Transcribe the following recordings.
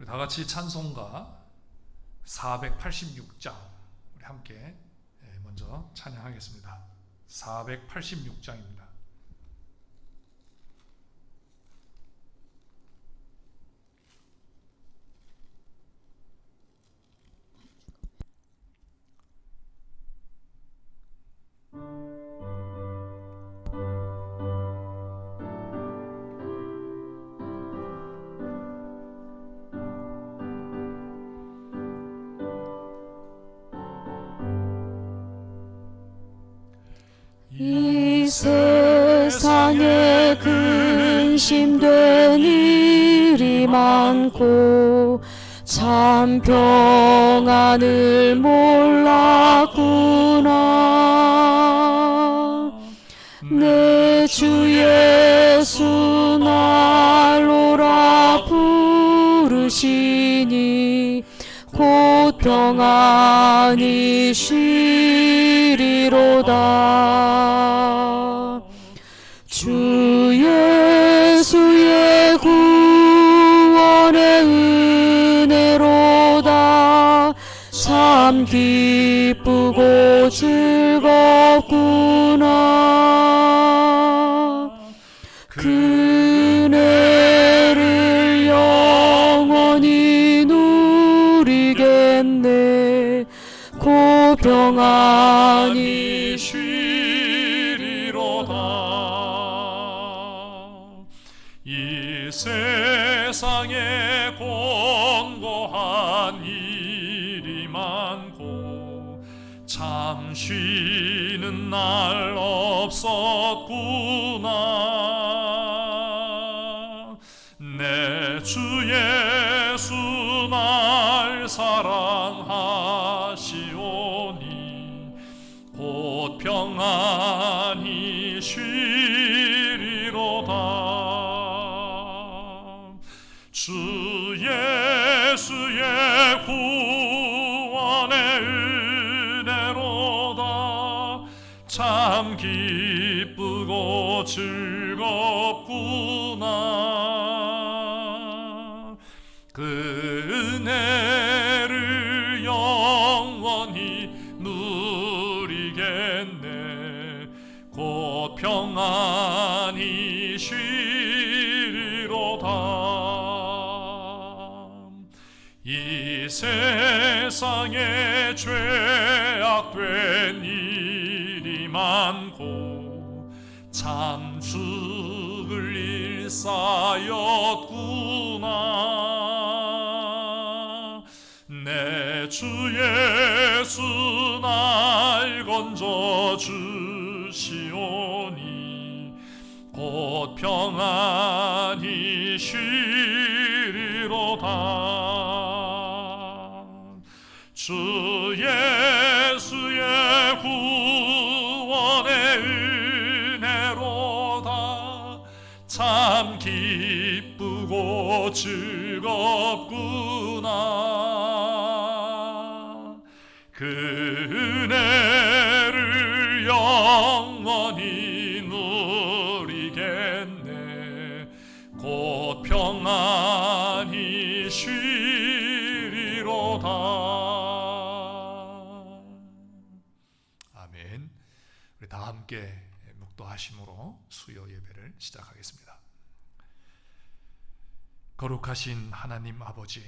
우리 다 같이 찬송가 486장 우리 함께 먼저 찬양하겠습니다. 486장입니다. 이 세상에 근심된 일이 많고 참 평안을 몰랐구나. 내 주 예수 날 오라 부르시니 곧 평안히 쉬리로다. 주 예수의 구원의 은혜로다. 참 기쁘고 즐겁구나. 그 은혜를 영원히 누리겠네. 곧 평안히 쉬리로다. 이 세상에 공고한 일이 많고 참 쉬는 날 없었구나. 내 주 예수 날 사랑하시오니 곧 평안히 쉬리로다. 주 예수의 구원의 은혜로다. 참 기쁘고 즐겁구나. 그 은혜를 영원히 누리겠네. 곧 평안히 쉬리로다. 이 세상에 죄악된 일이 많고 참 죽을 일 쌓였구나. 내 주 예수 날 건져 주시오니 곧 평안히 쉬리로다. 주 예수의 구원의 은혜로다. 참 기쁘고 즐겁구나. 그 은혜를 영원히 누리겠네. 곧 평안히 쉬리로다. 아멘. 우리 다 함께 묵도하심으로 수요 예배를 시작하겠습니다. 거룩하신 하나님 아버지,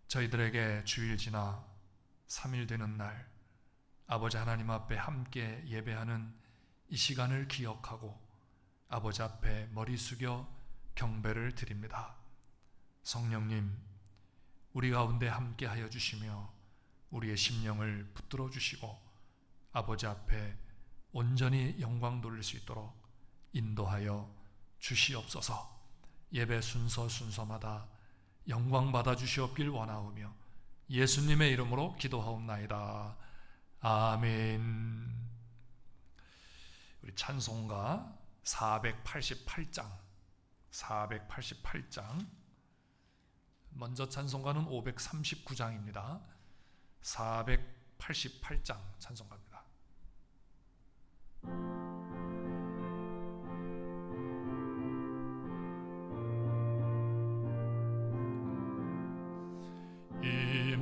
저희들에게 주일 지나 3일 되는 날 아버지 하나님 앞에 함께 예배하는 이 시간을 기억하고 아버지 앞에 머리 숙여 경배를 드립니다. 성령님, 우리 가운데 함께 하여 주시며 우리의 심령을 붙들어 주시고 아버지 앞에 온전히 영광 돌릴 수 있도록 인도하여 주시옵소서. 예배 순서마다 영광 받아 주시옵길 원하오며 예수님의 이름으로 기도하옵나이다. 아멘. 우리 찬송가 488장 먼저 찬송가는 539장입니다. 488장 찬송가입니다.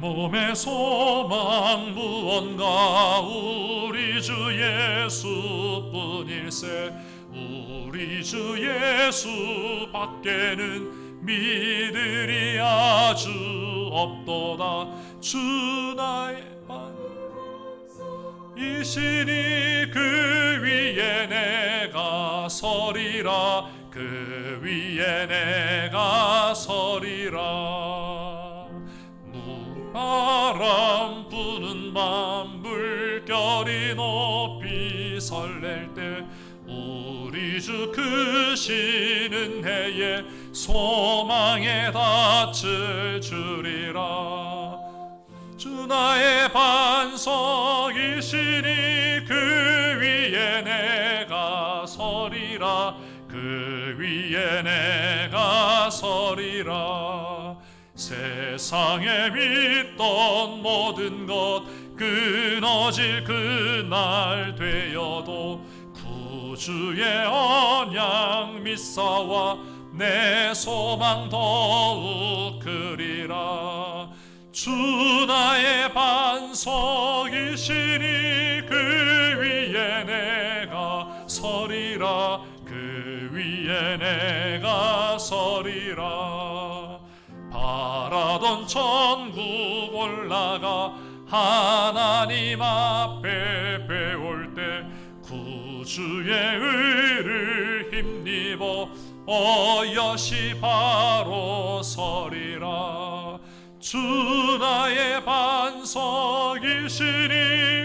몸의 소망 무언가 우리 주 예수뿐일세. 우리 주 예수 밖에는 믿으리 아주 없도다. 주 나의 이시니 그 위에 내가 서리라. 그 위에 내가 서리라. 바람 부는 밤 물결이 높이 설렐 때 우리 주 크시는 해에 소망에 닻을 주리라. 주 나의 반석이시니 그 위에 내가 서리라. 그 위에 내가 서리라. 세상에 믿던 모든 것 끊어질 그날 되어도 구주의 언약 믿사와 내 소망 더욱 크리라. 주 나의 반석이시니 그 위에 내가 서리라. 그 위에 내가 서리라. 바라던 천국 올라가 하나님 앞에 배울 때 구주의 의를 힘입어 어여시 바로 서리라. 주 나의 반석이시니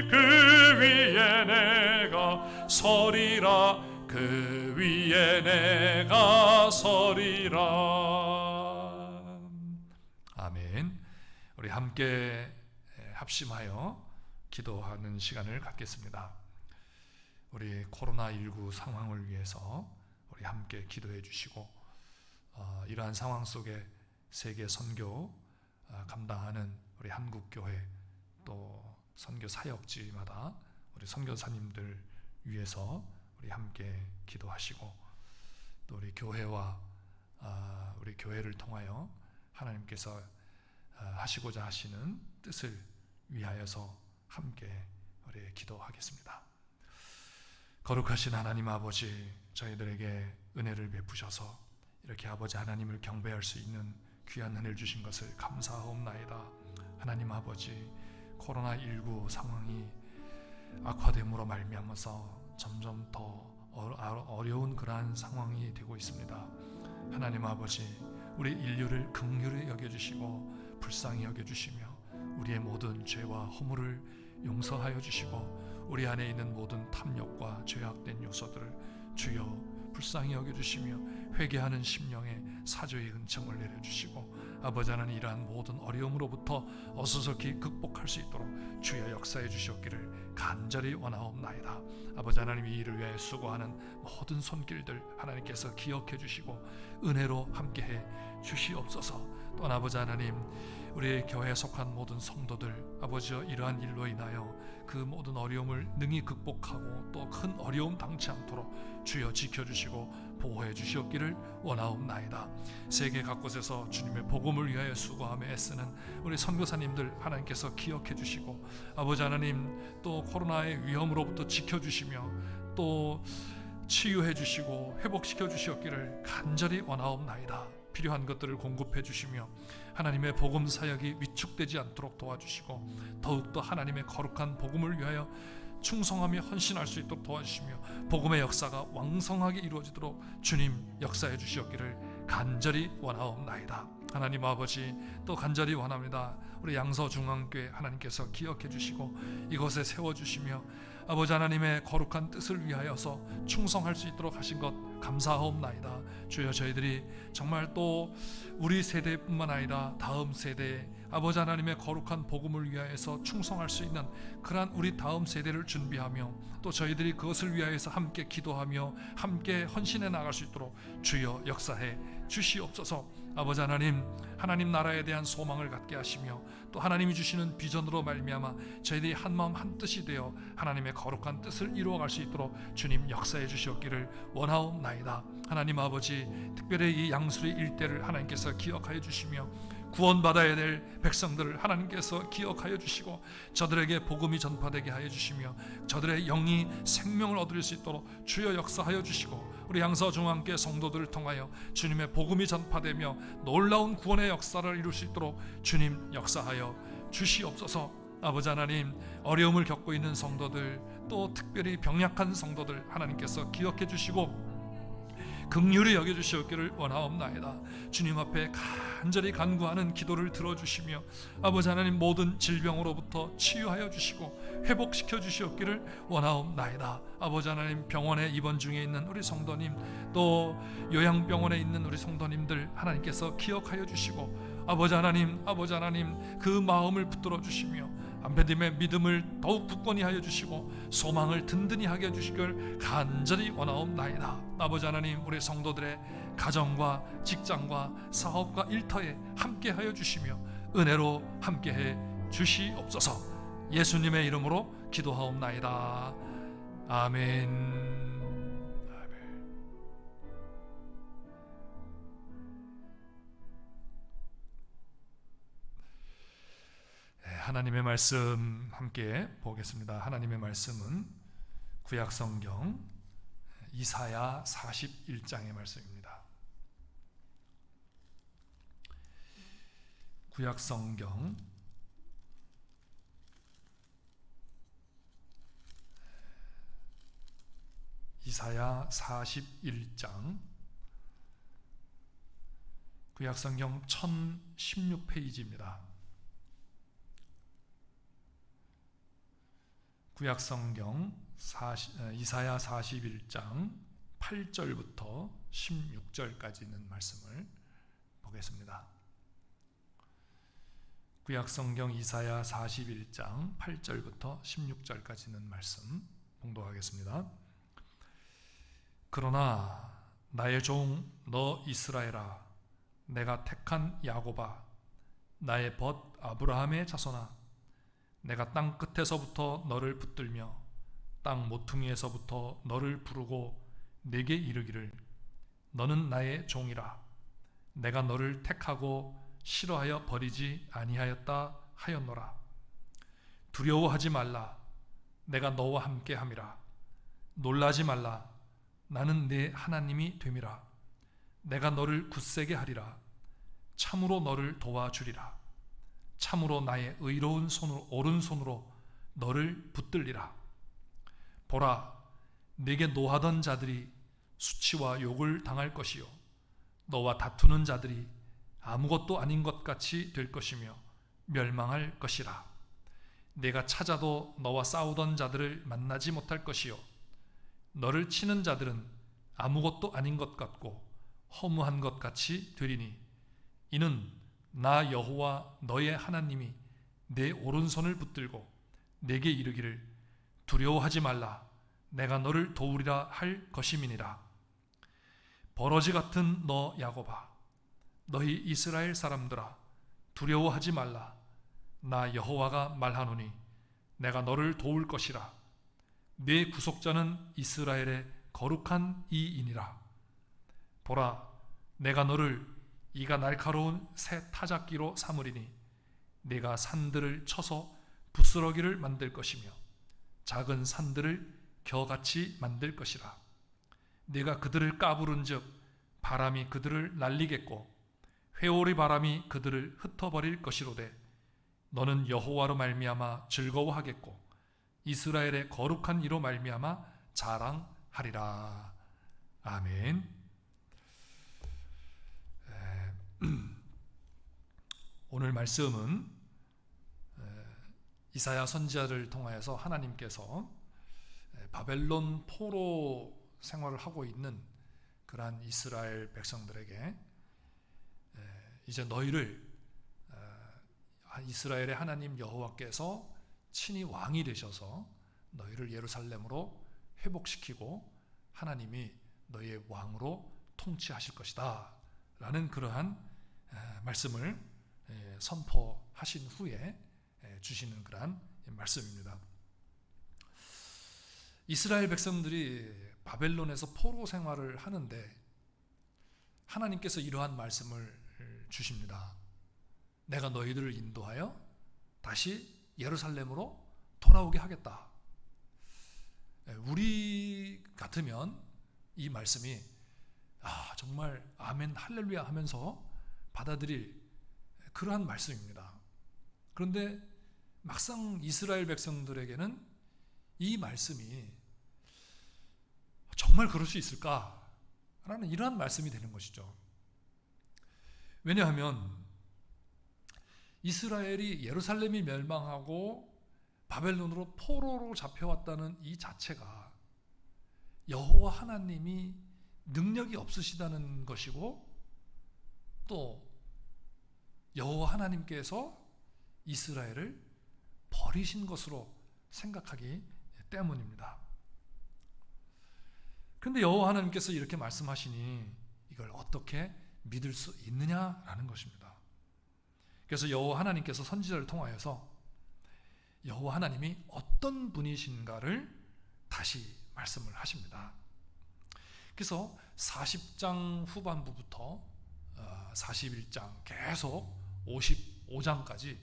그 위에 내가 서리라. 그 위에 내가 서리라. 아멘. 우리 함께 합심하여 기도하는 시간을 갖겠습니다. 우리 코로나19 상황을 위해서 우리 함께 기도해 주시고, 이러한 상황 속에 세계 선교 감당하는 우리 한국교회 또 선교 사역지마다 우리 선교사님들 위해서 우리 함께 기도하시고, 또 우리 교회와 우리 교회를 통하여 하나님께서 하시고자 하시는 뜻을 위하여서 함께 우리 기도하겠습니다. 거룩하신 하나님 아버지, 저희들에게 은혜를 베푸셔서 이렇게 아버지 하나님을 경배할 수 있는 귀한 은혜를 주신 것을 감사하옵나이다. 하나님 아버지, 코로나19 상황이 악화됨으로 말미암아서 점점 더 어려운 그러한 상황이 되고 있습니다. 하나님 아버지, 우리 인류를 긍휼히 여겨주시고 불쌍히 여겨주시며 우리의 모든 죄와 허물을 용서하여 주시고 우리 안에 있는 모든 탐욕과 죄악된 요소들을 주여 불쌍히 여겨주시며 회개하는 심령에 사죄의 은총을 내려주시고 아버지 하나님, 이러한 모든 어려움으로부터 어수선히 극복할 수 있도록 주여 역사해 주시옵기를 간절히 원하옵나이다. 아버지 하나님, 이 일을 위해 수고하는 모든 손길들 하나님께서 기억해 주시고 은혜로 함께해 주시옵소서. 또한 아버지 하나님, 우리 교회에 속한 모든 성도들 아버지여, 이러한 일로 인하여 그 모든 어려움을 능히 극복하고 또 큰 어려움 당치 않도록 주여 지켜주시고 보호해 주시옵기를 원하옵나이다. 세계 각곳에서 주님의 복음을 위하여 수고하며 애쓰는 우리 선교사님들 하나님께서 기억해 주시고 아버지 하나님, 또 코로나의 위험으로부터 지켜주시며 또 치유해 주시고 회복시켜 주시옵기를 간절히 원하옵나이다. 필요한 것들을 공급해 주시며 하나님의 복음 사역이 위축되지 않도록 도와주시고 더욱더 하나님의 거룩한 복음을 위하여 충성하며 헌신할 수 있도록 도와주시며 복음의 역사가 왕성하게 이루어지도록 주님 역사해 주시옵기를 간절히 원하옵나이다. 하나님 아버지, 또 간절히 원합니다. 우리 양서중앙교회 하나님께서 기억해 주시고 이곳에 세워주시며 아버지 하나님의 거룩한 뜻을 위하여서 충성할 수 있도록 하신 것 감사하옵나이다. 주여, 저희들이 정말 또 우리 세대뿐만 아니라 다음 세대에 아버지 하나님의 거룩한 복음을 위하여서 충성할 수 있는 그러한 우리 다음 세대를 준비하며 또 저희들이 그것을 위하여서 함께 기도하며 함께 헌신해 나갈 수 있도록 주여 역사해 주시옵소서. 아버지 하나님, 하나님 나라에 대한 소망을 갖게 하시며 또 하나님이 주시는 비전으로 말미암아 저희들이 한마음 한뜻이 되어 하나님의 거룩한 뜻을 이루어갈 수 있도록 주님 역사해 주시옵기를 원하옵나이다. 하나님 아버지, 특별히 이 양수리 일대를 하나님께서 기억하여 주시며 구원받아야 될 백성들을 하나님께서 기억하여 주시고 저들에게 복음이 전파되게 하여 주시며 저들의 영이 생명을 얻을 수 있도록 주여 역사하여 주시고 우리 양서중앙교회 성도들을 통하여 주님의 복음이 전파되며 놀라운 구원의 역사를 이룰 수 있도록 주님 역사하여 주시옵소서. 아버지 하나님, 어려움을 겪고 있는 성도들, 또 특별히 병약한 성도들 하나님께서 기억해 주시고 긍휼히 여겨주시옵기를 원하옵나이다. 주님 앞에 간절히 간구하는 기도를 들어주시며 아버지 하나님, 모든 질병으로부터 치유하여 주시고 회복시켜 주시옵기를 원하옵나이다. 아버지 하나님, 병원에 입원 중에 있는 우리 성도님, 또 요양병원에 있는 우리 성도님들 하나님께서 기억하여 주시고 아버지 하나님 그 마음을 붙들어 주시며 한편님의 믿음을 더욱 굳건히 하여 주시고 소망을 든든히 하게 해주시길 간절히 원하옵나이다. 아버지 하나님, 우리 성도들의 가정과 직장과 사업과 일터에 함께 하여 주시며 은혜로 함께 해 주시옵소서. 예수님의 이름으로 기도하옵나이다. 아멘. 하나님의 말씀 함께 보겠습니다. 하나님의 말씀은 구약성경 이사야 41장의 말씀입니다. 구약성경 이사야 41장, 구약성경 1016페이지입니다. 구약성경 이사야 41장 8절부터 16절까지 있는 말씀을 보겠습니다. 구약성경 이사야 41장 8절부터 16절까지 있는 말씀 봉독하겠습니다. 그러나 나의 종 너 이스라엘아, 내가 택한 야곱아, 나의 벗 아브라함의 자손아, 내가 땅 끝에서부터 너를 붙들며 땅 모퉁이에서부터 너를 부르고 내게 이르기를 너는 나의 종이라. 내가 너를 택하고 싫어하여 버리지 아니하였다 하였노라. 두려워하지 말라. 내가 너와 함께 함이라. 놀라지 말라. 나는 네 하나님이 됨이라. 내가 너를 굳세게 하리라. 참으로 너를 도와주리라. 참으로 나의 의로운 손으로, 오른손으로 너를 붙들리라. 보라, 내게 노하던 자들이 수치와 욕을 당할 것이요 너와 다투는 자들이 아무것도 아닌 것 같이 될 것이며 멸망할 것이라. 내가 찾아도 너와 싸우던 자들을 만나지 못할 것이요 너를 치는 자들은 아무것도 아닌 것 같고 허무한 것 같이 되리니 이는 나 여호와 너의 하나님이 내 오른손을 붙들고 내게 이르기를 두려워하지 말라. 내가 너를 도우리라 할 것임이니라. 버러지 같은 너 야곱아, 너희 이스라엘 사람들아, 두려워하지 말라. 나 여호와가 말하노니 내가 너를 도울 것이라. 네 구속자는 이스라엘의 거룩한 이이니라. 보라, 내가 너를 이가 날카로운 새 타작기로 삼으리니 네가 산들을 쳐서 부스러기를 만들 것이며 작은 산들을 겨같이 만들 것이라. 네가 그들을 까부른즉 바람이 그들을 날리겠고 회오리 바람이 그들을 흩어버릴 것이로되 너는 여호와로 말미암아 즐거워하겠고 이스라엘의 거룩한 이로 말미암아 자랑하리라. 아멘. 오늘 말씀은 이사야 선지자를 통하여서 하나님께서 바벨론 포로 생활을 하고 있는 그러한 이스라엘 백성들에게 이제 너희를 이스라엘의 하나님 여호와께서 친히 왕이 되셔서 너희를 예루살렘으로 회복시키고 하나님이 너희의 왕으로 통치하실 것이다 라는 그러한 말씀을 선포하신 후에 주시는 그러한 말씀입니다. 이스라엘 백성들이 바벨론에서 포로 생활을 하는데 하나님께서 이러한 말씀을 주십니다. 내가 너희들을 인도하여 다시 예루살렘으로 돌아오게 하겠다. 우리 같으면 이 말씀이 정말 아멘 할렐루야 하면서 받아들일 그러한 말씀입니다. 그런데 막상 이스라엘 백성들에게는 이 말씀이 정말 그럴 수 있을까라는 이러한 말씀이 되는 것이죠. 왜냐하면 이스라엘이 예루살렘이 멸망하고 바벨론으로 포로로 잡혀왔다는 이 자체가 여호와 하나님이 능력이 없으시다는 것이고, 또 여호와 하나님께서 이스라엘을 버리신 것으로 생각하기 때문입니다. 그런데 여호와 하나님께서 이렇게 말씀하시니 이걸 어떻게 믿을 수 있느냐라는 것입니다. 그래서 여호와 하나님께서 선지자를 통하여서 여호와 하나님이 어떤 분이신가를 다시 말씀을 하십니다. 그래서 40장 후반부부터 41장 계속 55장까지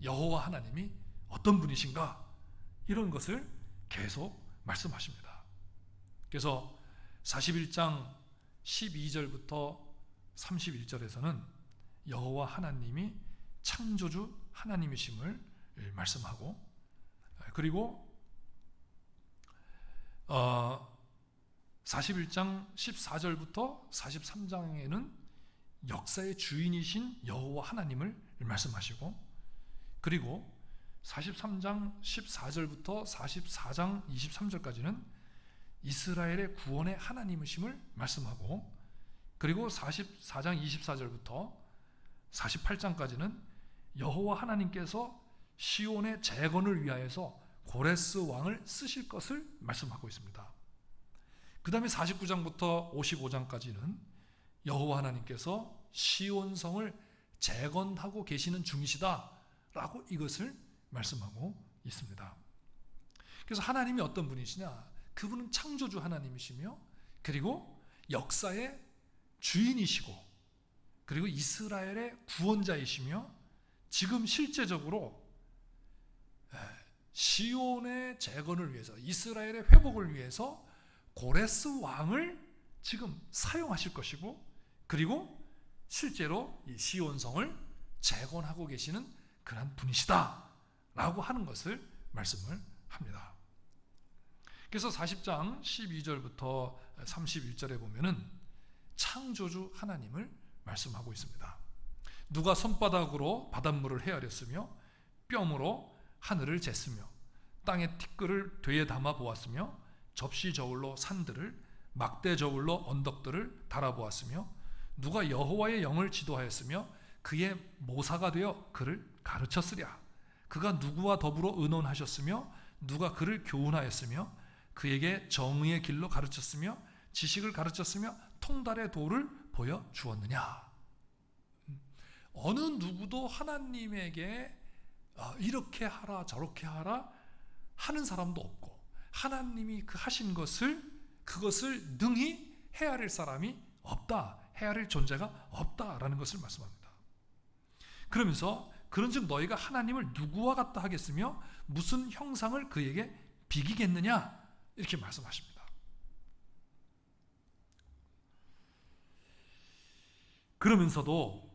여호와 하나님이 어떤 분이신가 이런 것을 계속 말씀하십니다. 그래서 41장 12절부터 31절에서는 여호와 하나님이 창조주 하나님이심을 말씀하고, 그리고 41장 14절부터 43장에는 역사의 주인이신 여호와 하나님을 말씀하시고, 그리고 43장 14절부터 44장 23절까지는 이스라엘의 구원의 하나님이심을 말씀하고, 그리고 44장 24절부터 48장까지는 여호와 하나님께서 시온의 재건을 위하여서 고레스 왕을 쓰실 것을 말씀하고 있습니다. 그 다음에 49장부터 55장까지는 여호와 하나님께서 시온성을 재건하고 계시는 중이시다라고 이것을 말씀하고 있습니다. 그래서 하나님이 어떤 분이시냐? 그분은 창조주 하나님이시며, 그리고 역사의 주인이시고, 그리고 이스라엘의 구원자이시며, 지금 실제적으로 시온의 재건을 위해서, 이스라엘의 회복을 위해서 고레스 왕을 지금 사용하실 것이고, 그리고 실제로 이 시온성을 재건하고 계시는 그런 분이시다 라고 하는 것을 말씀을 합니다. 그래서 40장 12절부터 31절에 보면은 창조주 하나님을 말씀하고 있습니다. 누가 손바닥으로 바닷물을 헤아렸으며 뼘으로 하늘을 쟀으며 땅의 티끌을 되에 담아 보았으며 접시 저울로 산들을 막대 저울로 언덕들을 달아보았으며 누가 여호와의 영을 지도하였으며 그의 모사가 되어 그를 가르쳤으랴. 그가 누구와 더불어 의논하셨으며 누가 그를 교훈하였으며 그에게 정의의 길로 가르쳤으며 지식을 가르쳤으며 통달의 도를 보여주었느냐. 어느 누구도 하나님에게 이렇게 하라 저렇게 하라 하는 사람도 없고, 하나님이 그 하신 것을 그것을 능히 헤아릴 사람이 없다, 헤아릴 존재가 없다라는 것을 말씀합니다. 그러면서 그런즉 너희가 하나님을 누구와 같다 하겠으며 무슨 형상을 그에게 비기겠느냐 이렇게 말씀하십니다. 그러면서도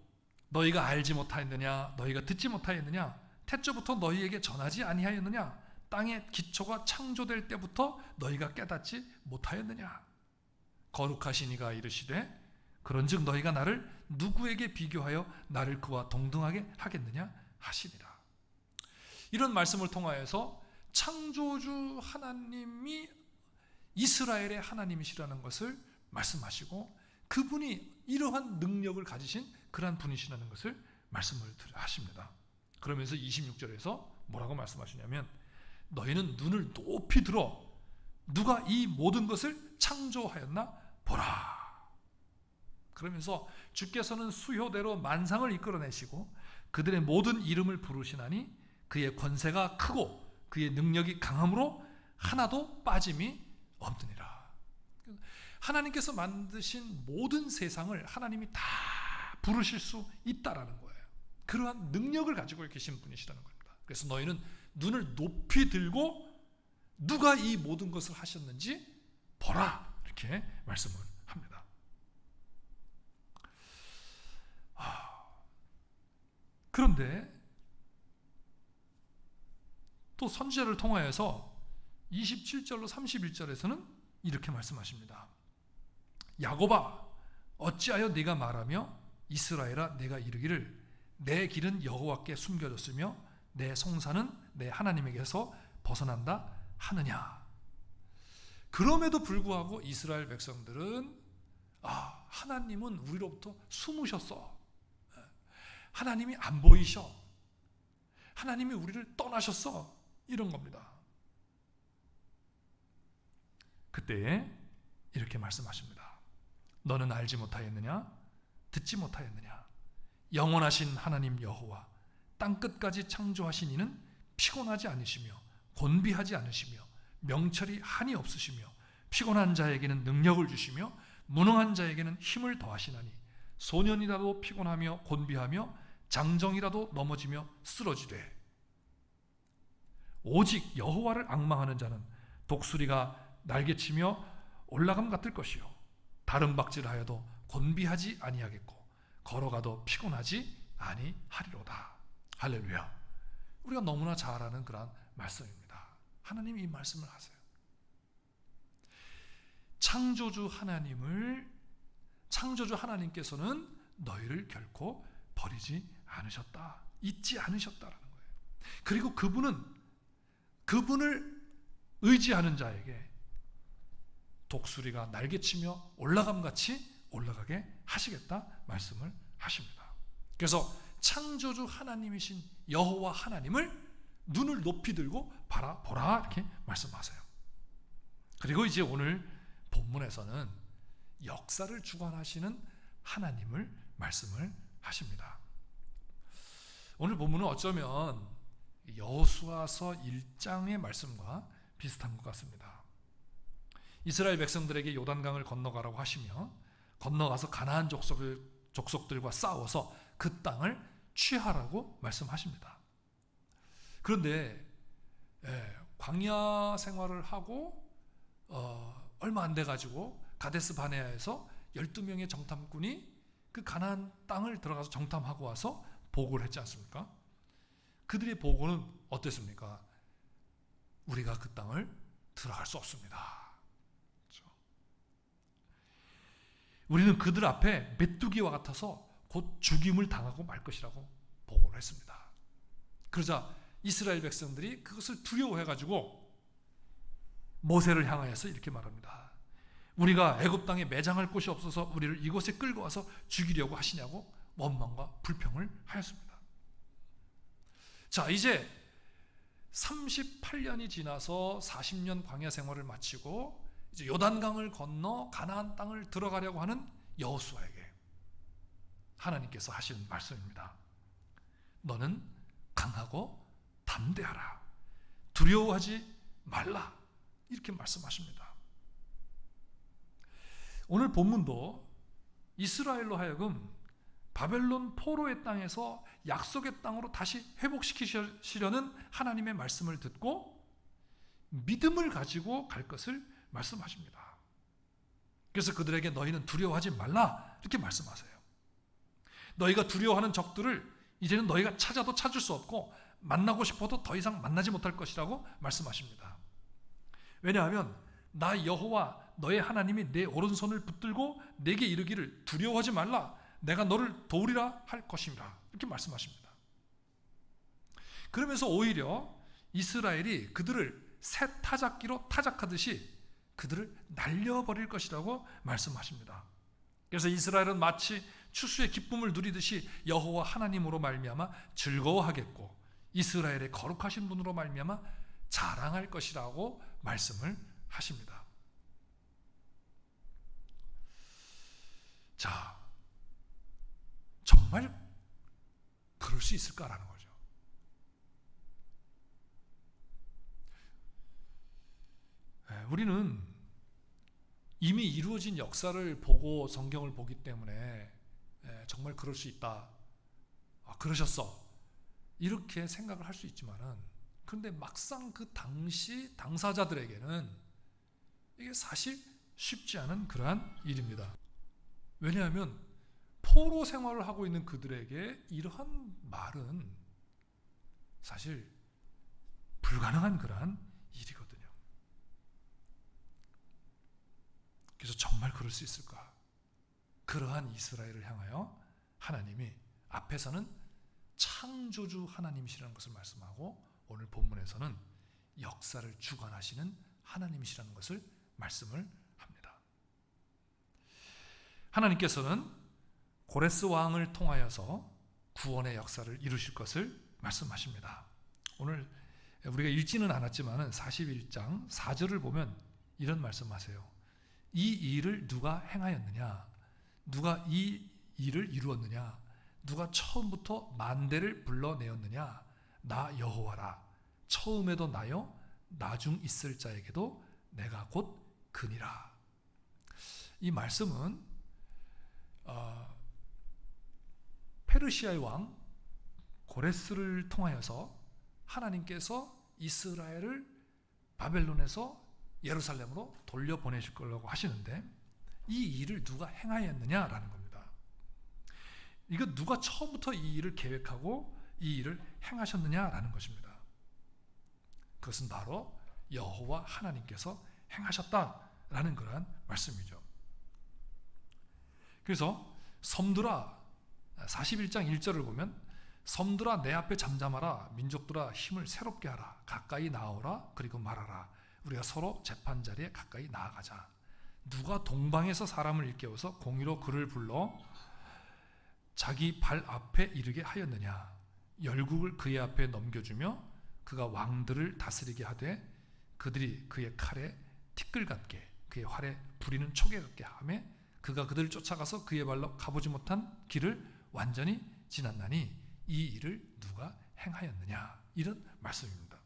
너희가 알지 못하였느냐, 너희가 듣지 못하였느냐, 태초부터 너희에게 전하지 아니하였느냐, 땅의 기초가 창조될 때부터 너희가 깨닫지 못하였느냐. 거룩하신 이가 이르시되 그런즉 너희가 나를 누구에게 비교하여 나를 그와 동등하게 하겠느냐 하시니라. 이런 말씀을 통하여서 창조주 하나님이 이스라엘의 하나님이시라는 것을 말씀하시고, 그분이 이러한 능력을 가지신 그러한 분이시라는 것을 말씀을 하십니다. 그러면서 26절에서 뭐라고 말씀하시냐면 너희는 눈을 높이 들어 누가 이 모든 것을 창조하였나 보라. 그러면서 주께서는 수효대로 만상을 이끌어내시고 그들의 모든 이름을 부르시나니 그의 권세가 크고 그의 능력이 강함으로 하나도 빠짐이 없느니라. 하나님께서 만드신 모든 세상을 하나님이 다 부르실 수 있다라는 거예요. 그러한 능력을 가지고 계신 분이시라는 겁니다. 그래서 너희는 눈을 높이 들고 누가 이 모든 것을 하셨는지 보라, 이렇게 말씀을 합니다. 그런데 또 선지자를 통하여서 27절로 31절에서는 이렇게 말씀하십니다. 야곱아, 어찌하여 네가 말하며 이스라엘아, 내가 이르기를 내 길은 여호와께 숨겨졌으며 내 송사는 내 하나님에게서 벗어난다 하느냐. 그럼에도 불구하고 이스라엘 백성들은 하나님은 우리로부터 숨으셨어. 하나님이 안 보이셔. 하나님이 우리를 떠나셨어. 이런 겁니다. 그때 이렇게 말씀하십니다. 너는 알지 못하였느냐? 듣지 못하였느냐? 영원하신 하나님 여호와 땅끝까지 창조하신 이는 피곤하지 않으시며 곤비하지 않으시며 명철이 한이 없으시며 피곤한 자에게는 능력을 주시며 무능한 자에게는 힘을 더하시나니 소년이라도 피곤하며 곤비하며 장정이라도 넘어지며 쓰러지되 오직 여호와를 앙망하는 자는 독수리가 날개치며 올라감 같을 것이요 다른 박질하여도 곤비하지 아니하겠고 걸어가도 피곤하지 아니하리로다. 할렐루야. 우리가 너무나 잘 아는 그런 말씀입니다. 하나님이 이 말씀을 하세요. 창조주 하나님께서는 너희를 결코 버리지 않으셨다. 잊지 않으셨다라는 거예요. 그리고 그분을 의지하는 자에게 독수리가 날개치며 올라감같이 올라가게 하시겠다 말씀을 하십니다. 그래서 창조주 하나님이신 여호와 하나님을 눈을 높이 들고 보라 이렇게 말씀하세요. 그리고 이제 오늘 본문에서는 역사를 주관하시는 하나님을 말씀을 하십니다. 오늘 본문은 어쩌면 여호수아서 1장의 말씀과 비슷한 것 같습니다. 이스라엘 백성들에게 요단강을 건너가라고 하시며 건너가서 가나안 족속들과 싸워서 그 땅을 취하라고 말씀하십니다. 그런데 광야 생활을 하고 얼마 안 돼가지고 가데스 바네아에서 12명의 정탐꾼이 그 가나안 땅을 들어가서 정탐하고 와서 보고를 했지 않습니까? 그들의 보고는 어땠습니까? 우리가 그 땅을 들어갈 수 없습니다. 그렇죠? 우리는 그들 앞에 메뚜기와 같아서 곧 죽임을 당하고 말 것이라고 보고를 했습니다. 그러자 이스라엘 백성들이 그것을 두려워해가지고 모세를 향하여서 이렇게 말합니다. 우리가 애굽 땅에 매장할 곳이 없어서 우리를 이곳에 끌고 와서 죽이려고 하시냐고 원망과 불평을 하였습니다. 자, 이제 38년이 지나서 40년 광야 생활을 마치고 이제 요단강을 건너 가나안 땅을 들어가려고 하는 여호수아에게 하나님께서 하시는 말씀입니다. 너는 강하고 담대하라. 두려워하지 말라. 이렇게 말씀하십니다. 오늘 본문도 이스라엘로 하여금 바벨론 포로의 땅에서 약속의 땅으로 다시 회복시키시려는 하나님의 말씀을 듣고 믿음을 가지고 갈 것을 말씀하십니다. 그래서 그들에게 너희는 두려워하지 말라 이렇게 말씀하세요. 너희가 두려워하는 적들을 이제는 너희가 찾아도 찾을 수 없고 만나고 싶어도 더 이상 만나지 못할 것이라고 말씀하십니다. 왜냐하면 나 여호와 너의 하나님이 내 오른손을 붙들고 내게 이르기를 두려워하지 말라 내가 너를 도우리라 할 것입니다. 이렇게 말씀하십니다. 그러면서 오히려 이스라엘이 그들을 새 타작기로 타작하듯이 그들을 날려버릴 것이라고 말씀하십니다. 그래서 이스라엘은 마치 추수의 기쁨을 누리듯이 여호와 하나님으로 말미암아 즐거워하겠고 이스라엘의 거룩하신 분으로 말미암아 자랑할 것이라고 말씀을 하십니다. 자, 정말 그럴 수 있을까라는 거죠. 우리는 이미 이루어진 역사를 보고 성경을 보기 때문에 정말 그럴 수 있다 그러셨어. 이렇게 생각을 할 수 있지만은, 그런데 막상 그 당시 당사자들에게는 이게 사실 쉽지 않은 그러한 일입니다. 왜냐하면 포로 생활을 하고 있는 그들에게 이러한 말은 사실 불가능한 그러한 일이거든요. 그래서 정말 그럴 수 있을까? 그러한 이스라엘을 향하여 하나님이 앞에서는 창조주 하나님이시라는 것을 말씀하고, 오늘 본문에서는 역사를 주관하시는 하나님이시라는 것을 말씀을 합니다. 하나님께서는 고레스 왕을 통하여서 구원의 역사를 이루실 것을 말씀하십니다. 오늘 우리가 읽지는 않았지만 41장 4절을 보면 이런 말씀하세요. 이 일을 누가 행하였느냐? 누가 이 일을 이루었느냐? 누가 처음부터 만대를 불러내었느냐? 나 여호와라. 처음에도 나요, 나중 있을 자에게도 내가 곧 그니라. 이 말씀은 페르시아의 왕 고레스를 통하여서 하나님께서 이스라엘을 바벨론에서 예루살렘으로 돌려보내실 거라고 하시는데, 이 일을 누가 행하였느냐라는 겁니다. 이거 누가 처음부터 이 일을 계획하고 이 일을 행하셨느냐라는 것입니다. 그것은 바로 여호와 하나님께서 행하셨다라는 그러한 말씀이죠. 그래서 섬들아, 41장 1절을 보면 섬들아 내 앞에 잠잠하라, 민족들아 힘을 새롭게 하라, 가까이 나오라, 그리고 말하라, 우리가 서로 재판자리에 가까이 나아가자. 누가 동방에서 사람을 일깨워서 공의로 그를 불러 자기 발 앞에 이르게 하였느냐? 열국을 그의 앞에 넘겨주며 그가 왕들을 다스리게 하되 그들이 그의 칼에 티끌 같게 그의 활에 부리는 촉에 같게 하며 그가 그들을 쫓아가서 그의 발로 가보지 못한 길을 완전히 지났나니 이 일을 누가 행하였느냐? 이런 말씀입니다.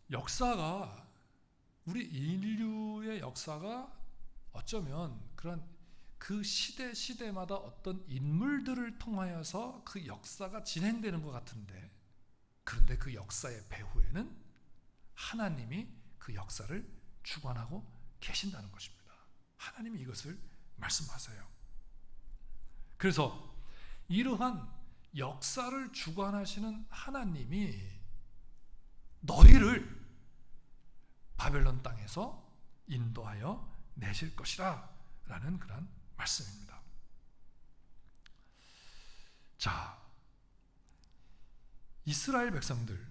역사가, 우리 인류의 역사가 어쩌면 그런 그 시대마다 어떤 인물들을 통하여서 그 역사가 진행되는 것 같은데, 그런데 그 역사의 배후에는 하나님이 그 역사를 주관하고 계신다는 것입니다. 하나님이 이것을 말씀하세요. 그래서 이러한 역사를 주관하시는 하나님이 너희를 바벨론 땅에서 인도하여 내실 것이라 라는 그런 말씀입니다. 자, 이스라엘 백성들,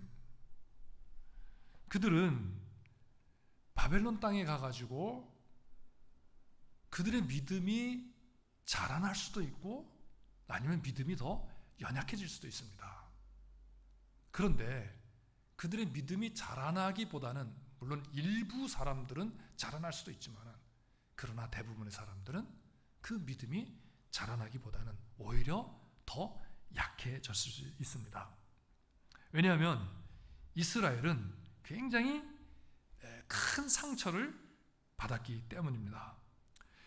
그들은 바벨론 땅에 가가지고 그들의 믿음이 자라날 수도 있고 아니면 믿음이 더 연약해질 수도 있습니다. 그런데 그들의 믿음이 자라나기보다는, 물론 일부 사람들은 자라날 수도 있지만 그러나 대부분의 사람들은 그 믿음이 자라나기보다는 오히려 더 약해졌을 수 있습니다. 왜냐하면 이스라엘은 굉장히 큰 상처를 받았기 때문입니다.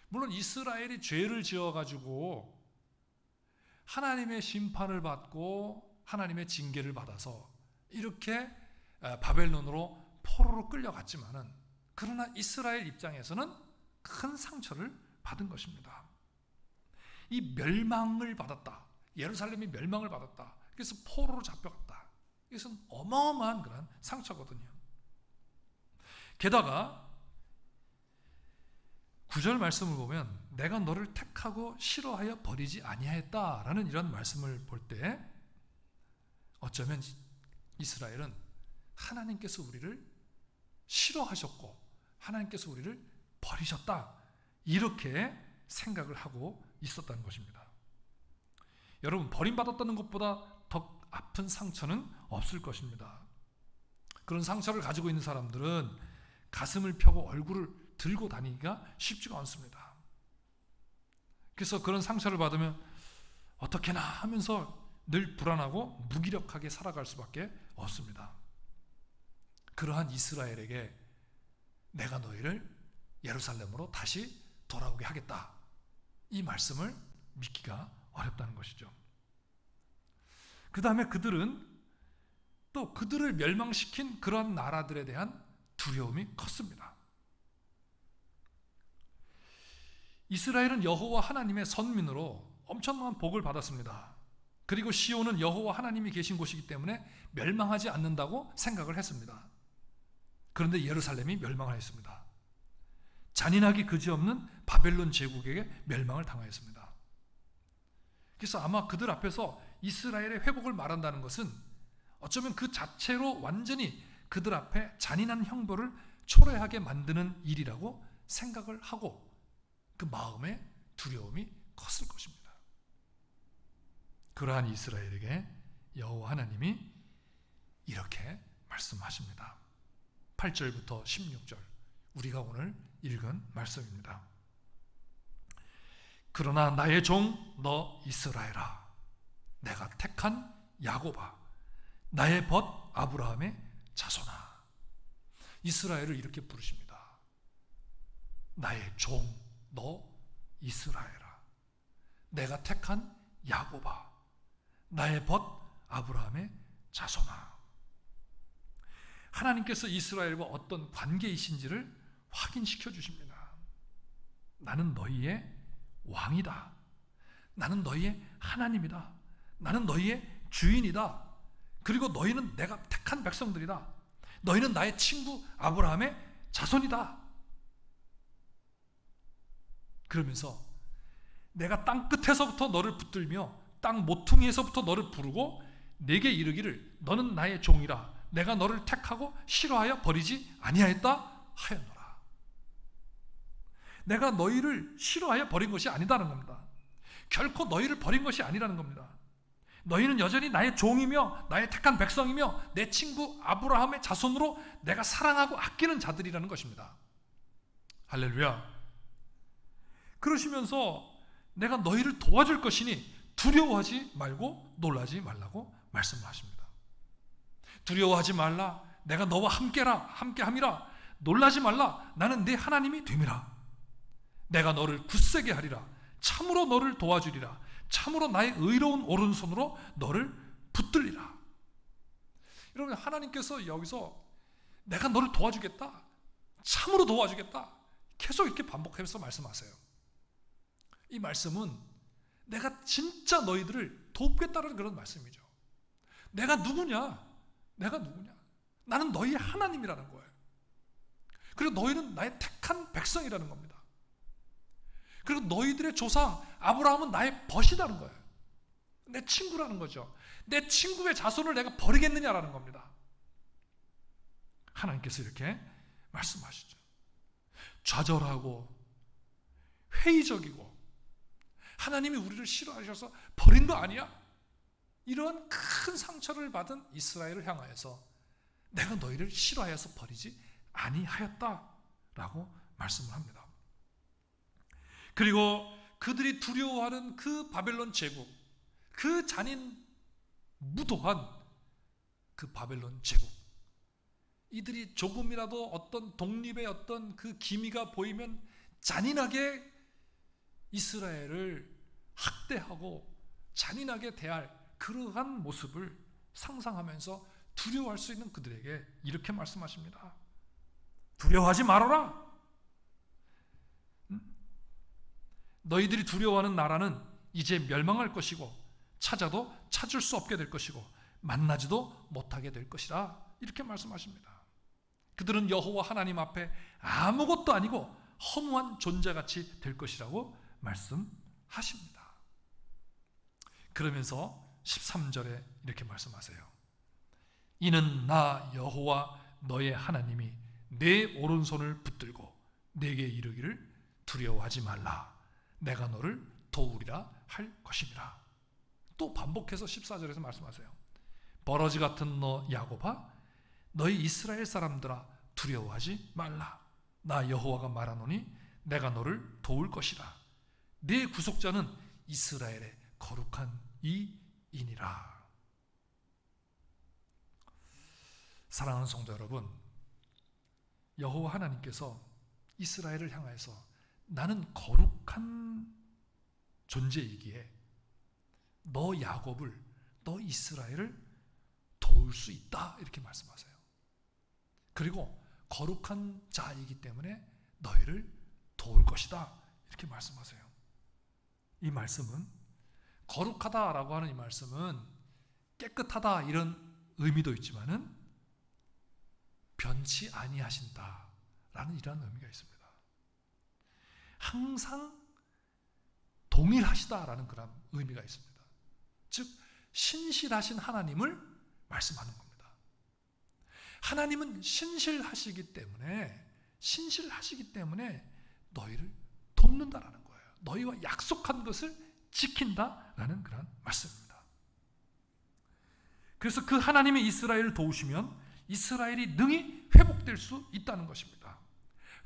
물론 이스라엘이 죄를 지어가지고 하나님의 심판을 받고 하나님의 징계를 받아서 이렇게 바벨론으로 포로로 끌려갔지만은, 그러나 이스라엘 입장에서는 큰 상처를 받은 것입니다. 이 멸망을 받았다. 예루살렘이 멸망을 받았다. 그래서 포로로 잡혀갔다. 이것은 어마어마한 그런 상처거든요. 게다가 9절 말씀을 보면 내가 너를 택하고 싫어하여 버리지 아니하였다라는 이런 말씀을 볼 때 어쩌면 이스라엘은 하나님께서 우리를 싫어하셨고 하나님께서 우리를 버리셨다, 이렇게 생각을 하고 있었다는 것입니다. 여러분, 버림받았다는 것보다 더 아픈 상처는 없을 것입니다. 그런 상처를 가지고 있는 사람들은 가슴을 펴고 얼굴을 들고 다니기가 쉽지가 않습니다. 그래서 그런 상처를 받으면 어떻게나 하면서 늘 불안하고 무기력하게 살아갈 수밖에 없습니다. 그러한 이스라엘에게 내가 너희를 예루살렘으로 다시 돌아오게 하겠다, 이 말씀을 믿기가 어렵다는 것이죠. 그 다음에 그들은 또 그들을 멸망시킨 그러한 나라들에 대한 두려움이 컸습니다. 이스라엘은 여호와 하나님의 선민으로 엄청난 복을 받았습니다. 그리고 시온은 여호와 하나님이 계신 곳이기 때문에 멸망하지 않는다고 생각을 했습니다. 그런데 예루살렘이 멸망을 했습니다. 잔인하기 그지없는 바벨론 제국에게 멸망을 당하였습니다. 그래서 아마 그들 앞에서 이스라엘의 회복을 말한다는 것은 어쩌면 그 자체로 완전히 그들 앞에 잔인한 형벌을 초래하게 만드는 일이라고 생각을 하고 그 마음에 두려움이 컸을 것입니다. 그러한 이스라엘에게 여호와 하나님이 이렇게 말씀하십니다. 8절부터 16절 우리가 오늘 읽은 말씀입니다. 그러나 나의 종 너 이스라엘아, 내가 택한 야곱아, 나의 벗 아브라함의 자손아. 이스라엘을 이렇게 부르십니다. 나의 종 너 이스라엘아, 내가 택한 야곱아, 나의 벗 아브라함의 자손아. 하나님께서 이스라엘과 어떤 관계이신지를 확인시켜 주십니다. 나는 너희의 왕이다. 나는 너희의 하나님이다. 나는 너희의 주인이다. 그리고 너희는 내가 택한 백성들이다. 너희는 나의 친구 아브라함의 자손이다. 그러면서 내가 땅 끝에서부터 너를 붙들며 땅 모퉁이에서부터 너를 부르고 내게 이르기를 너는 나의 종이라. 내가 너를 택하고 싫어하여 버리지 아니하였다 하였노라. 내가 너희를 싫어하여 버린 것이 아니다는 겁니다. 결코 너희를 버린 것이 아니라는 겁니다. 너희는 여전히 나의 종이며 나의 택한 백성이며 내 친구 아브라함의 자손으로 내가 사랑하고 아끼는 자들이라는 것입니다. 할렐루야. 그러시면서 내가 너희를 도와줄 것이니 두려워하지 말고 놀라지 말라고 말씀하십니다. 두려워하지 말라. 내가 너와 함께함이라. 놀라지 말라. 나는 네 하나님이 됨이라. 내가 너를 굳세게 하리라. 참으로 너를 도와주리라. 참으로 나의 의로운 오른손으로 너를 붙들리라. 여러분, 하나님께서 여기서 내가 너를 도와주겠다, 참으로 도와주겠다, 계속 이렇게 반복해서 말씀하세요. 이 말씀은 내가 진짜 너희들을 돕겠다는 그런 말씀이죠. 내가 누구냐? 나는 너희의 하나님이라는 거예요. 그리고 너희는 나의 택한 백성이라는 겁니다. 그리고 너희들의 조상 아브라함은 나의 벗이라는 거예요. 내 친구라는 거죠. 내 친구의 자손을 내가 버리겠느냐라는 겁니다. 하나님께서 이렇게 말씀하시죠. 좌절하고 회의적이고 하나님이 우리를 싫어하셔서 버린 거 아니야? 이러한 큰 상처를 받은 이스라엘을 향하여서 내가 너희를 싫어하여서 버리지 아니하였다라고 말씀을 합니다. 그리고 그들이 두려워하는 그 바벨론 제국, 그 잔인 무도한 그 바벨론 제국, 이들이 조금이라도 어떤 독립의 어떤 그 기미가 보이면 잔인하게 이스라엘을 학대하고 잔인하게 대할 그러한 모습을 상상하면서 두려워할 수 있는 그들에게 이렇게 말씀하십니다. 두려워하지 말아라. 너희들이 두려워하는 나라는 이제 멸망할 것이고 찾아도 찾을 수 없게 될 것이고 만나지도 못하게 될 것이라. 이렇게 말씀하십니다. 그들은 여호와 하나님 앞에 아무것도 아니고 허무한 존재같이 될 것이라고 말씀하십니다. 그러면서 13절에 이렇게 말씀하세요. 이는 나 여호와 너의 하나님이 내 오른손을 붙들고 내게 이르기를 두려워하지 말라. 내가 너를 도우리라 할 것이니라. 또 반복해서 14절에서 말씀하세요. 버러지 같은 너 야곱아, 너희 이스라엘 사람들아, 두려워하지 말라. 나 여호와가 말하노니 내가 너를 도울 것이라. 네 구속자는 이스라엘의 거룩한 이인이라. 사랑하는 성도 여러분, 여호와 하나님께서 이스라엘을 향하여서 나는 거룩한 존재이기에 너 야곱을 너 이스라엘을 도울 수 있다 이렇게 말씀하세요. 그리고 거룩한 자이기 때문에 너희를 도울 것이다 이렇게 말씀하세요. 이 말씀은 거룩하다라고 하는 이 말씀은 깨끗하다 이런 의미도 있지만은 변치 아니하신다라는 이러한 의미가 있습니다. 항상 동일하시다라는 그런 의미가 있습니다. 즉 신실하신 하나님을 말씀하는 겁니다. 하나님은 신실하시기 때문에 너희를 돕는다라는 거예요. 너희와 약속한 것을 지킨다라는 그런 말씀입니다. 그래서 그 하나님이 이스라엘을 도우시면 이스라엘이 능히 회복될 수 있다는 것입니다.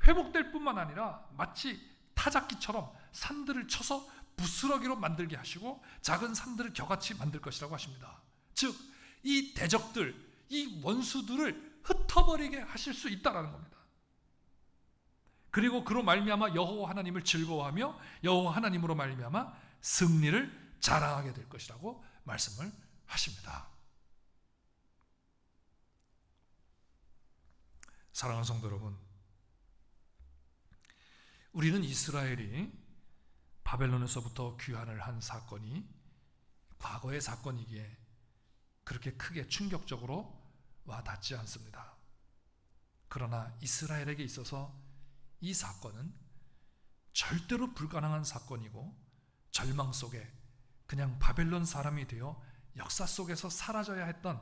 회복될 뿐만 아니라 마치 타작기처럼 산들을 쳐서 부스러기로 만들게 하시고 작은 산들을 겨같이 만들 것이라고 하십니다. 즉 이 대적들, 이 원수들을 흩어버리게 하실 수 있다는 겁니다. 그리고 그로 말미암아 여호와 하나님을 즐거워하며 여호와 하나님으로 말미암아 승리를 자랑하게 될 것이라고 말씀을 하십니다. 사랑하는 성도 여러분, 우리는 이스라엘이 바벨론에서부터 귀환을 한 사건이 과거의 사건이기에 그렇게 크게 충격적으로 와닿지 않습니다. 그러나 이스라엘에게 있어서 이 사건은 절대로 불가능한 사건이고 절망 속에 그냥 바벨론 사람이 되어 역사 속에서 사라져야 했던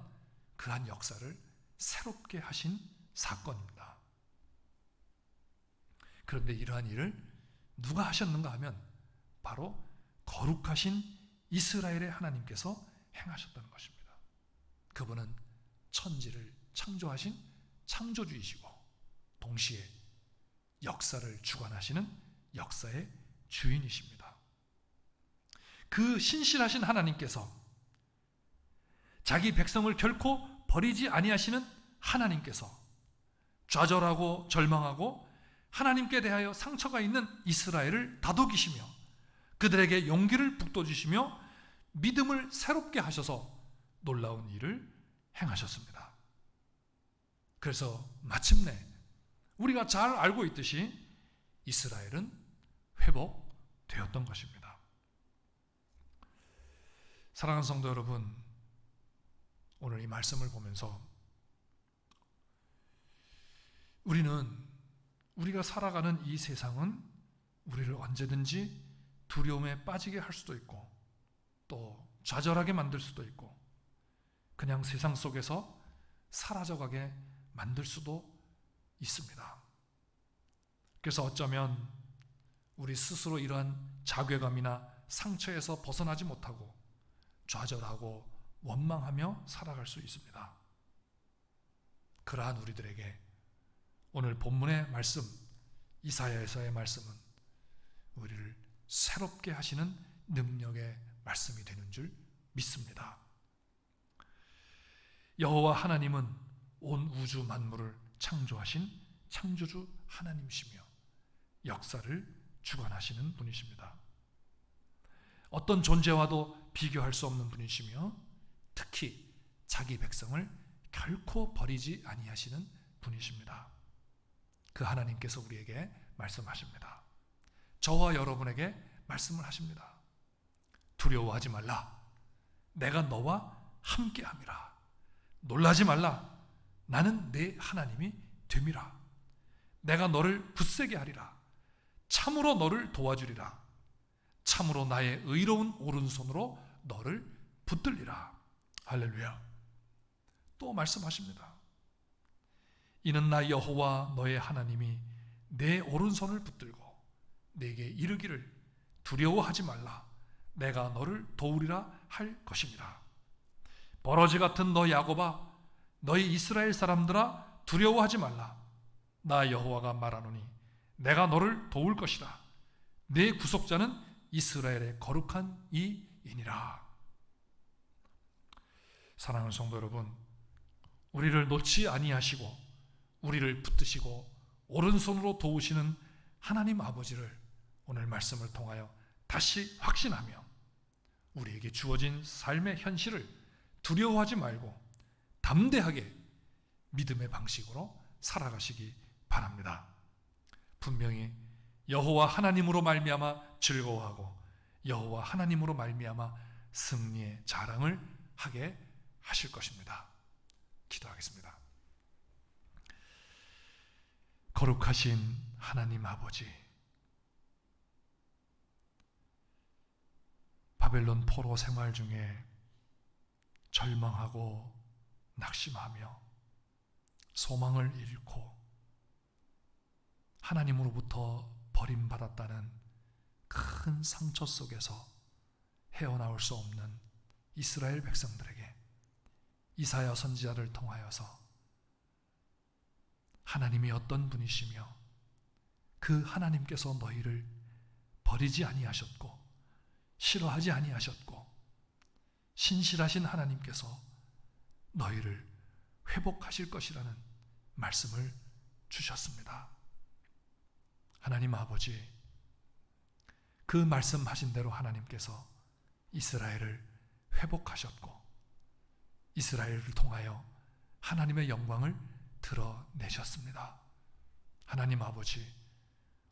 그한 역사를 새롭게 하신 사건입니다. 그런데 이러한 일을 누가 하셨는가 하면 바로 거룩하신 이스라엘의 하나님께서 행하셨다는 것입니다. 그분은 천지를 창조하신 창조주이시고 동시에 역사를 주관하시는 역사의 주인이십니다. 그 신실하신 하나님께서 자기 백성을 결코 버리지 아니하시는 하나님께서 좌절하고 절망하고 하나님께 대하여 상처가 있는 이스라엘을 다독이시며 그들에게 용기를 북돋으시며 믿음을 새롭게 하셔서 놀라운 일을 행하셨습니다. 그래서 마침내 우리가 잘 알고 있듯이 이스라엘은 회복되었던 것입니다. 사랑하는 성도 여러분, 오늘 이 말씀을 보면서 우리가 살아가는 이 세상은 우리를 언제든지 두려움에 빠지게 할 수도 있고 또 좌절하게 만들 수도 있고 그냥 세상 속에서 사라져가게 만들 수도 있습니다. 그래서 어쩌면 우리 스스로 이러한 자괴감이나 상처에서 벗어나지 못하고 좌절하고 원망하며 살아갈 수 있습니다. 그러한 우리들에게 오늘 본문의 말씀, 이사야에서의 말씀은 우리를 새롭게 하시는 능력의 말씀이 되는 줄 믿습니다. 여호와 하나님은 온 우주 만물을 창조하신 창조주 하나님이시며 역사를 주관하시는 분이십니다. 어떤 존재와도 비교할 수 없는 분이시며 특히 자기 백성을 결코 버리지 아니하시는 분이십니다. 그 하나님께서 우리에게 말씀하십니다. 저와 여러분에게 말씀을 하십니다. 두려워하지 말라. 내가 너와 함께함이라. 놀라지 말라. 나는 내 하나님이 됨이라. 내가 너를 굳세게 하리라. 참으로 너를 도와주리라. 참으로 나의 의로운 오른손으로 너를 붙들리라. 할렐루야. 또 말씀하십니다. 이는 나 여호와 너의 하나님이 내 오른손을 붙들고 내게 이르기를 두려워하지 말라. 내가 너를 도우리라 할 것이니라. 버러지 같은 너 야곱아, 너희 이스라엘 사람들아, 두려워하지 말라. 나 여호와가 말하노니 내가 너를 도울 것이라. 내 구속자는 이스라엘의 거룩한 이이니라. 사랑하는 성도 여러분, 우리를 놓지 아니하시고 우리를 붙드시고 오른손으로 도우시는 하나님 아버지를 오늘 말씀을 통하여 다시 확신하며 우리에게 주어진 삶의 현실을 두려워하지 말고 담대하게 믿음의 방식으로 살아가시기 바랍니다. 분명히 여호와 하나님으로 말미암아 즐거워하고 여호와 하나님으로 말미암아 승리의 자랑을 하게 하실 것입니다. 기도하겠습니다. 거룩하신 하나님 아버지, 바벨론 포로 생활 중에 절망하고 낙심하며 소망을 잃고 하나님으로부터 버림받았다는 큰 상처 속에서 헤어나올 수 없는 이스라엘 백성들에게 이사야 선지자를 통하여서 하나님이 어떤 분이시며 그 하나님께서 너희를 버리지 아니하셨고 싫어하지 아니하셨고 신실하신 하나님께서 너희를 회복하실 것이라는 말씀을 주셨습니다. 하나님 아버지, 그 말씀하신 대로 하나님께서 이스라엘을 회복하셨고 이스라엘을 통하여 하나님의 영광을 드러내셨습니다. 하나님 아버지,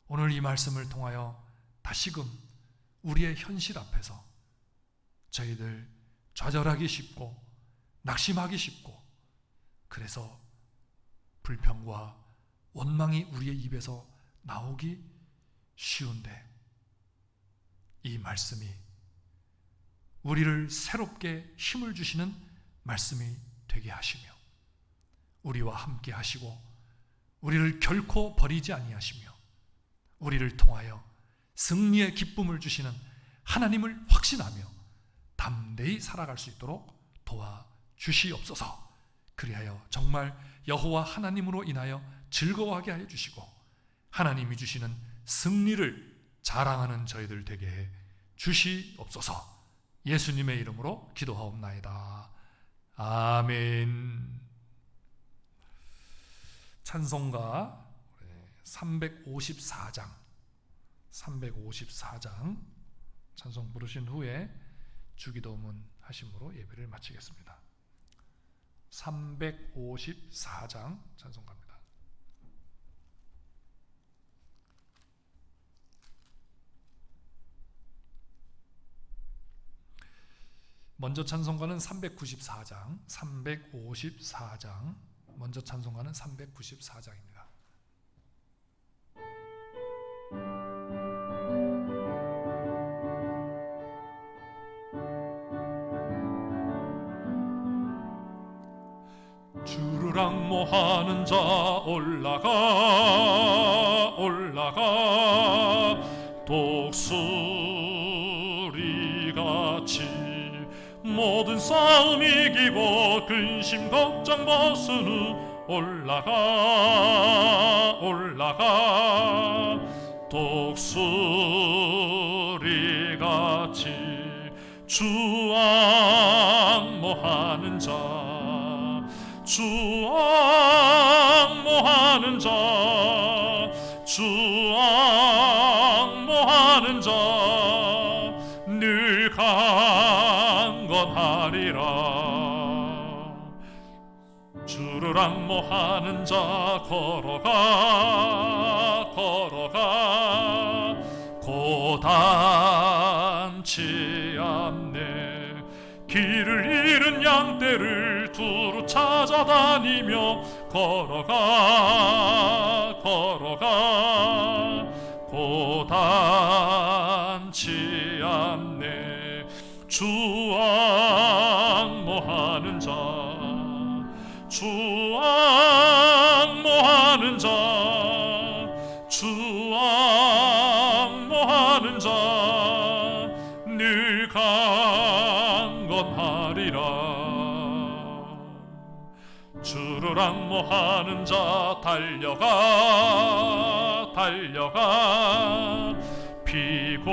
오늘 이 말씀을 통하여 다시금 우리의 현실 앞에서 저희들 좌절하기 쉽고 낙심하기 쉽고 그래서 불평과 원망이 우리의 입에서 나오기 쉬운데 이 말씀이 우리를 새롭게 힘을 주시는 말씀이 되게 하시며 우리와 함께 하시고 우리를 결코 버리지 아니하시며 우리를 통하여 승리의 기쁨을 주시는 하나님을 확신하며 담대히 살아갈 수 있도록 도와주시옵소서. 그리하여 정말 여호와 하나님으로 인하여 즐거워하게 하여 주시고 하나님이 주시는 승리를 자랑하는 저희들 되게 해 주시옵소서. 예수님의 이름으로 기도하옵나이다. 아멘. 찬송가 354장 찬송 부르신 후에 주기도문 하심으로 예배를 마치겠습니다. 354장 찬송가입니다. 먼저 찬송가는 394장, 먼저 찬송가는 394장입니다. 주를 앙모하는 자 올라가 독수리같이 모든 싸움 이기고 근심 걱정 벗은 후 올라가 독수리같이 주 앙모하는 자 늘 강건하리라. 주를 앙모하는 자 걸어가 고단치 않네. 길을 잃은 양떼를 두루 찾아다니며 걸어가 고단치 않네. 주 앙모하는 자 늘 강건하리라. 주를 앙모하는 자 달려가 피곤치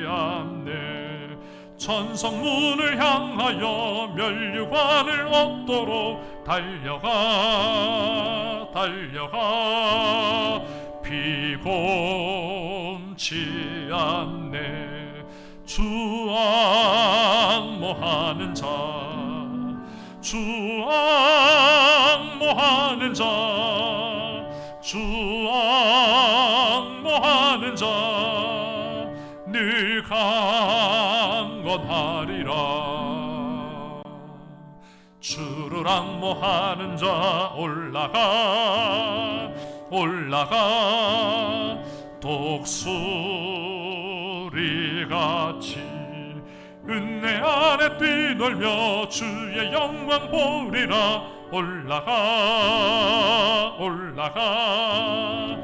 않네. 천성문을 향하여 면류관을 얻도록 달려가 피곤치 않네. 주 앙모하는 주 앙모하는 자, 주 앙모하는 자 늘 강건하리라. 주를 앙모하는 자 올라가 올라가 독수리같이 은혜 안에 뛰놀며 주의 영광 보리라. 올라가 올라가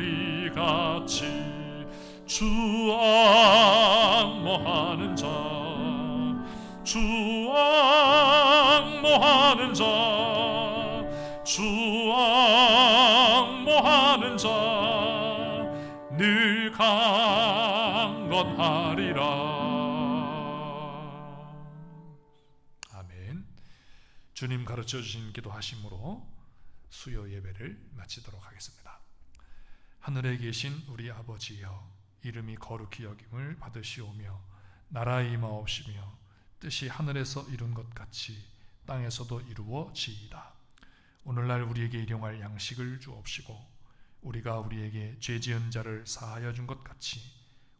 독수리같이 주 앙모하는 자, 주 앙모하는 자, 주 앙모하는 자 늘 강건하리라. 아멘. 주님 가르쳐 주신 기도하심으로 수요 예배를 마치도록 하겠습니다. 하늘에 계신 우리 아버지여, 이름이 거룩히 여김을 받으시오며 나라의 임하옵시며 뜻이 하늘에서 이룬 것 같이 땅에서도 이루어지이다. 오늘날 우리에게 일용할 양식을 주옵시고 우리가 우리에게 죄 지은 자를 사하여 준 것 같이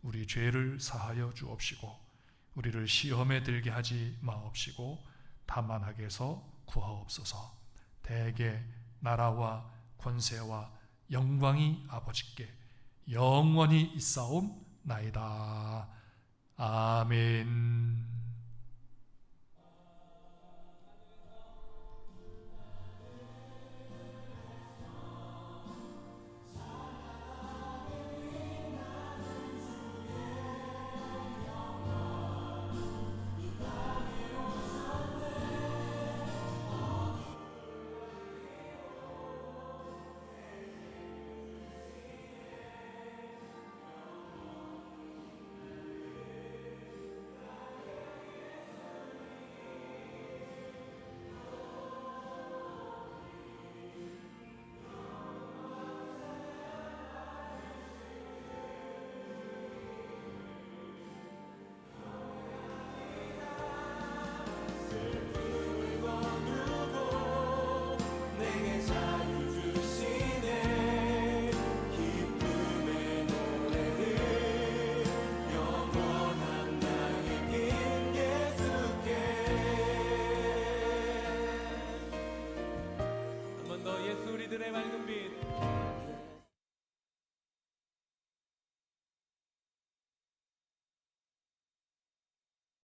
우리 죄를 사하여 주옵시고 우리를 시험에 들게 하지 마옵시고 다만 악에서 구하옵소서. 대개 나라와 권세와 영광이 아버지께 영원히 있사옵나이다. 아멘.